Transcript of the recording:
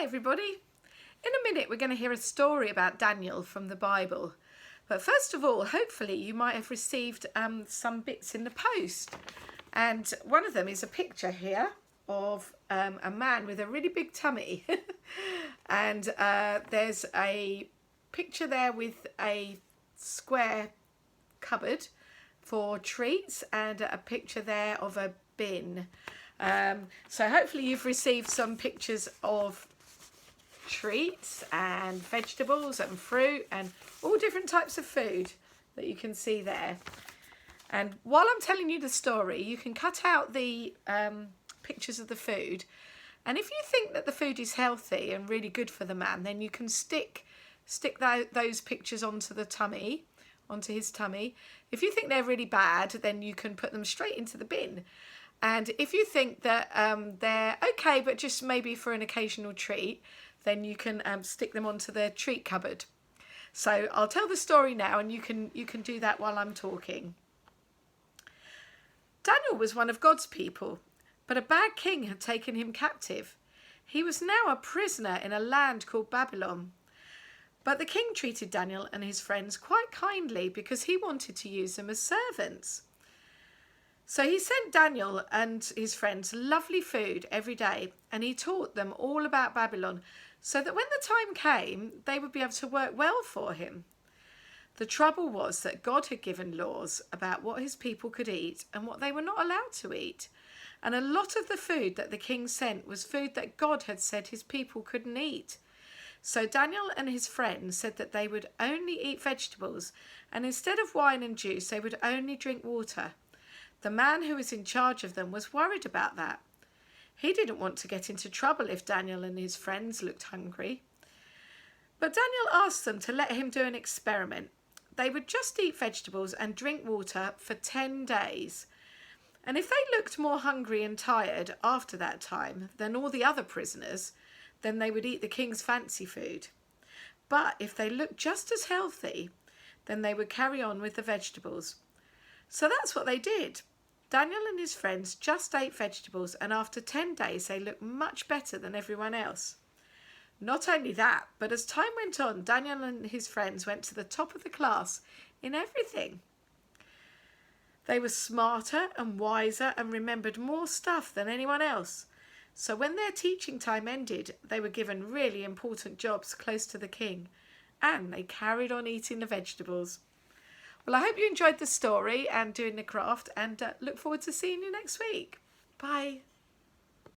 Hi everybody. In a minute we're going to hear a story about Daniel from the Bible. But first of all, hopefully you might have received some bits in the post. And one of them is a picture here of a man with a really big tummy. And there's a picture there with a square cupboard for treats and a picture there of a bin. So hopefully you've received some pictures of treats and vegetables and fruit and all different types of food that you can see there. And while I'm telling you the story, you can cut out the pictures of the food, and if you think that the food is healthy and really good for the man, then you can stick those pictures onto his tummy. If you think they're really bad, then you can put them straight into the bin. And if you think that they're okay, but just maybe for an occasional treat, then you can stick them onto the treat cupboard. So I'll tell the story now, and you can do that while I'm talking. Daniel was one of God's people, but a bad king had taken him captive. He was now a prisoner in a land called Babylon. But the king treated Daniel and his friends quite kindly because he wanted to use them as servants. So he sent Daniel and his friends lovely food every day, and he taught them all about Babylon so that when the time came, they would be able to work well for him. The trouble was that God had given laws about what his people could eat and what they were not allowed to eat. And a lot of the food that the king sent was food that God had said his people couldn't eat. So Daniel and his friends said that they would only eat vegetables, and instead of wine and juice, they would only drink water. The man who was in charge of them was worried about that. He didn't want to get into trouble if Daniel and his friends looked hungry. But Daniel asked them to let him do an experiment. They would just eat vegetables and drink water for 10 days. And if they looked more hungry and tired after that time than all the other prisoners, then they would eat the king's fancy food. But if they looked just as healthy, then they would carry on with the vegetables. So that's what they did. Daniel and his friends just ate vegetables, and after 10 days they looked much better than everyone else. Not only that, but as time went on, Daniel and his friends went to the top of the class in everything. They were smarter and wiser and remembered more stuff than anyone else. So when their teaching time ended, they were given really important jobs close to the king, and they carried on eating the vegetables. Well, I hope you enjoyed the story and doing the craft, and look forward to seeing you next week. Bye.